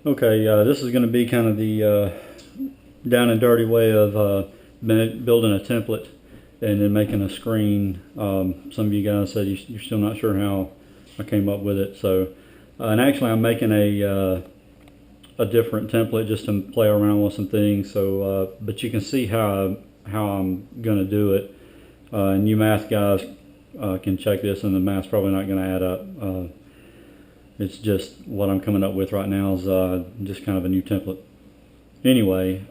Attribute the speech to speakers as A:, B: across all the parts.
A: Okay, this is going to be kind of the down and dirty way of building a template and then making a screen. Some of you guys said you're still not sure how I came up with it. So, and actually I'm making a different template just to play around with some things. So, but you can see how I'm going to do it. And you math guys can check this, and the math's probably not going to add up. It's just what I'm coming up with right now is just kind of a new template. Anyway,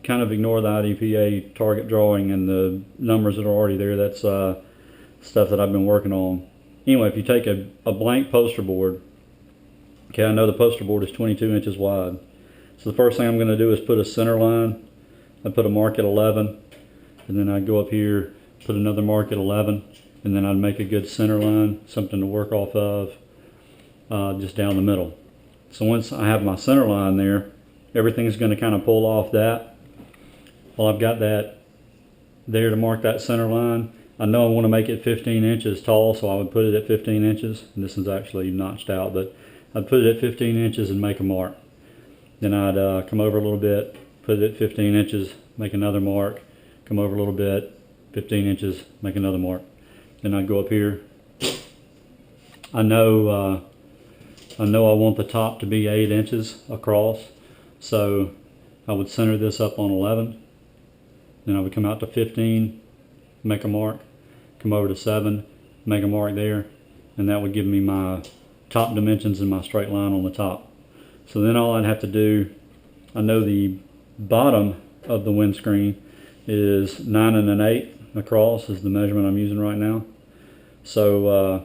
A: kind of ignore the IDPA target drawing and the numbers that are already there. That's stuff that I've been working on. Anyway, if you take a blank poster board, okay, I know the poster board is 22 inches wide. So the first thing I'm going to do is put a center line. I put a mark at 11, and then I'd go up here, put another mark at 11, and then I'd make a good center line, something to work off of. Just down the middle. So once I have my center line there, everything is going to kind of pull off that. Well, I've got that there to mark that center line. I know I want to make it 15 inches tall, so I would put it at 15 inches. And this is actually notched out, but I'd put it at 15 inches and make a mark. Then I'd come over a little bit, put it at 15 inches, make another mark, come over a little bit, 15 inches, make another mark. Then I'd go up here. I know I want the top to be 8 inches across, so I would center this up on 11. Then I would come out to 15, make a mark, come over to 7, make a mark there, and that would give me my top dimensions and my straight line on the top. So then all I'd have to do, I know the bottom of the windscreen is 9 1/8 across is the measurement I'm using right now. So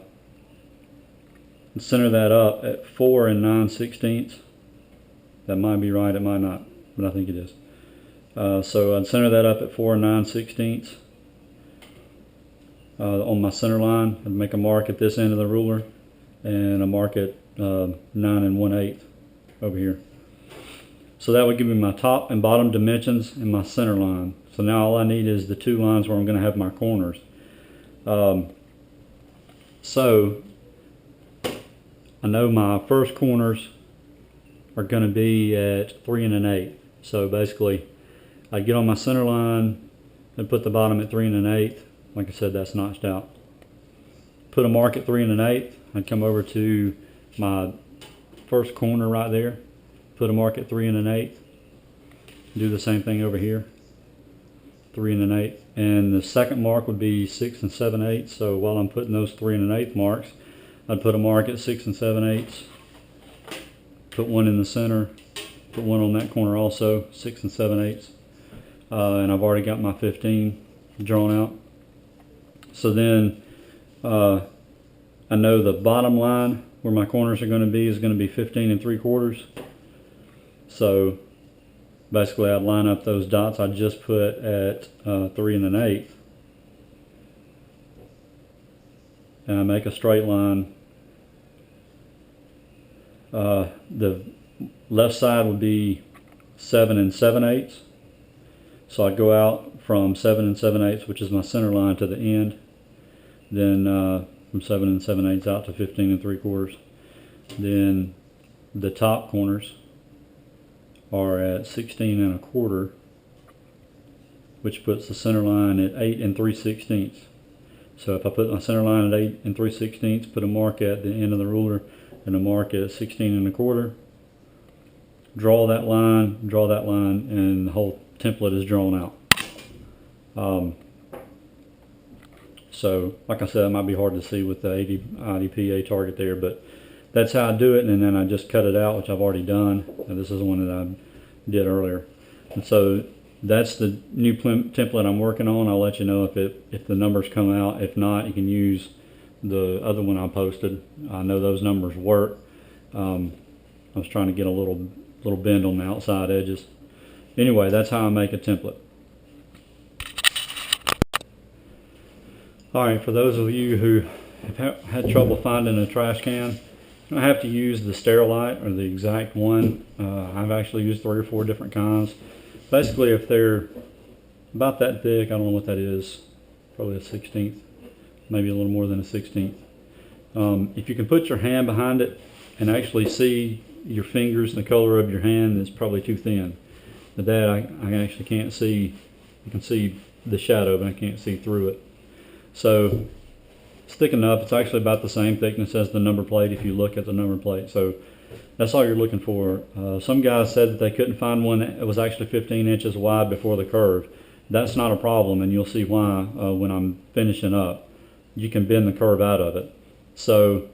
A: center that up at 4 9/16. That might be right, it might not, but I think it is. So I'd center that up at 4 9/16 on my center line. I'd make a mark at this end of the ruler and a mark at 9 1/8 over here. So that would give me my top and bottom dimensions and my center line. So now all I need is the two lines where I'm going to have my corners. So I know my first corners are going to be at 3 1/8. So basically, I'd get on my center line and put the bottom at 3 1/8. Like I said, that's notched out. Put a mark at 3 1/8. I'd come over to my first corner right there. Put a mark at 3 1/8. Do the same thing over here. 3 1/8. And the second mark would be 6 7/8. So while I'm putting those 3 1/8 marks, I'd put a mark at 6 7/8, put one in the center, put one on that corner also, 6 7/8, and I've already got my 15 drawn out. So then I know the bottom line where my corners are going to be is going to be 15 3/4. So basically I'd line up those dots I just put at 3 1/8, and I make a straight line. The left side would be 7 7/8. So I'd go out from 7 7/8, which is my center line, to the end. Then from 7 7/8 out to 15 3/4. Then the top corners are at 16 1/4, which puts the center line at 8 3/16. So if I put my center line at 8 3/16, put a mark at the end of the ruler and a mark at 16 1/4, draw that line, and the whole template is drawn out. So like I said, it might be hard to see with the IDPA target there, but that's how I do it. And then I just cut it out, which I've already done. And this is one that I did earlier. And so that's the new template I'm working on. I'll let you know if the numbers come out. If not, you can use the other one I posted. I know those numbers work. I was trying to get a little bend on the outside edges. Anyway, that's how I make a template. Alright, for those of you who have had trouble finding a trash can, you don't have to use the Sterilite or the exact one. I've actually used 3 or 4 different kinds. Basically, if they're about that thick, I don't know what that is, probably a 1/16, maybe a little more than a 1/16. If you can put your hand behind it and actually see your fingers and the color of your hand is probably too thin. But that I actually can't see. You can see the shadow, but I can't see through it. So it's thick enough. It's actually about the same thickness as the number plate if you look at the number plate. So that's all you're looking for. Some guys said that they couldn't find one that was actually 15 inches wide before the curve. That's not a problem, and you'll see why when I'm finishing up. You can bend the curve out of it. So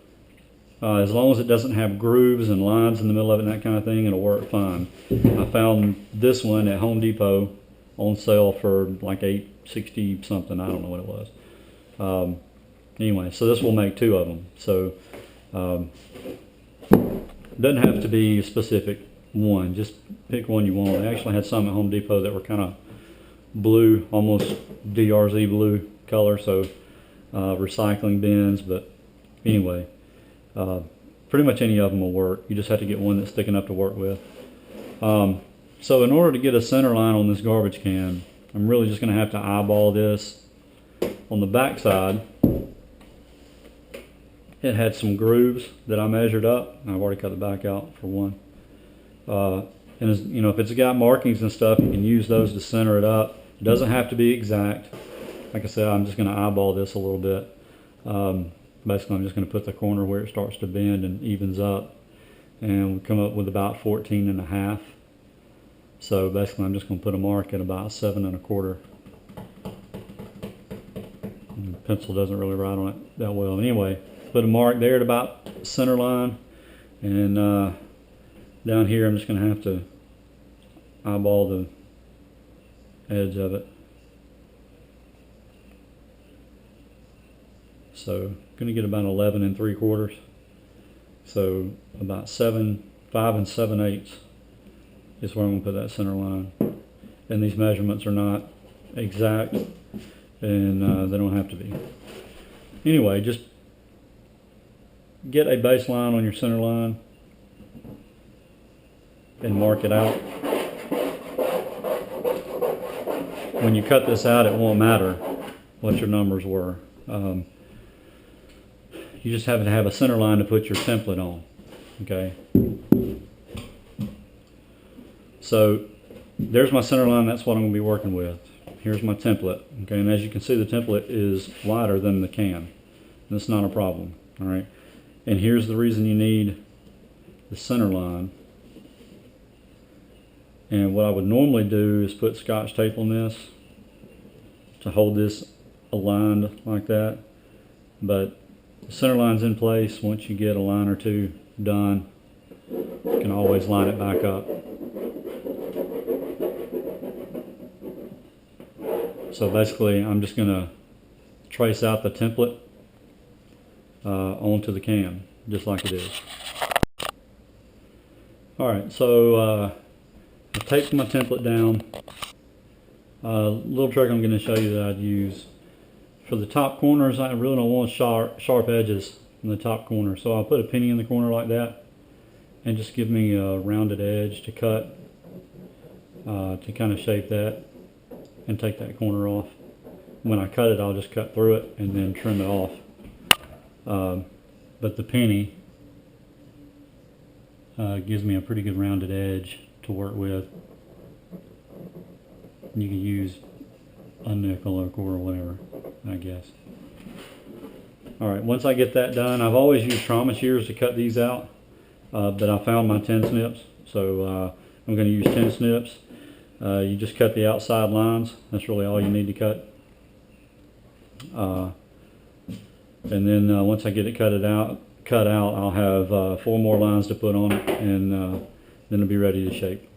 A: as long as it doesn't have grooves and lines in the middle of it and that kind of thing, it'll work fine. I found this one at Home Depot on sale for like $8.60 something. I don't know what it was. Anyway, so this will make 2 of them. So doesn't have to be a specific one. Just pick one you want. I actually had some at Home Depot that were kind of blue, almost DRZ blue color. So recycling bins, but anyway, pretty much any of them will work. You just have to get one that's thick enough to work with. So in order to get a center line on this garbage can, I'm really just going to have to eyeball this. On the back side, it had some grooves that I measured up. I've already cut the back out for one. And as, you know, if it's got markings and stuff, you can use those to center it up. It doesn't have to be exact. Like I said, I'm just going to eyeball this a little bit. Basically, I'm just going to put the corner where it starts to bend and evens up. And we come up with about 14.5. So basically, I'm just going to put a mark at about 7.25. And the pencil doesn't really write on it that well. Anyway, put a mark there at about center line. And down here, I'm just going to have to eyeball the edge of it. So going to get about 11.75. So about 5 7/8 is where I'm going to put that center line. And these measurements are not exact, and they don't have to be. Anyway, just get a baseline on your center line and mark it out. When you cut this out, it won't matter what your numbers were. You just have to have a center line to put your template on. Okay. So there's my center line. That's what I'm going to be working with. Here's my template. Okay, and as you can see, the template is wider than the can. That's not a problem. All right. And here's the reason you need the center line. And what I would normally do is put Scotch tape on this to hold this aligned like that. But the center line's in place. Once you get a line or two done, you can always line it back up. So basically, I'm just going to trace out the template onto the can, just like it is. Alright, so I taped my template down. Little trick I'm going to show you that I'd use. For the top corners, I really don't want sharp edges in the top corner, so I'll put a penny in the corner like that and just give me a rounded edge to cut to kind of shape that and take that corner off. When I cut it, I'll just cut through it and then trim it off. But the penny gives me a pretty good rounded edge to work with. You can use a nickel or a quarter or whatever, I guess. Alright, once I get that done, I've always used trauma shears to cut these out, but I found my 10 snips, so I'm going to use 10 snips. You just cut the outside lines. That's really all you need to cut. And then once I get it cut out, I'll have 4 more lines to put on it, and then it'll be ready to shape.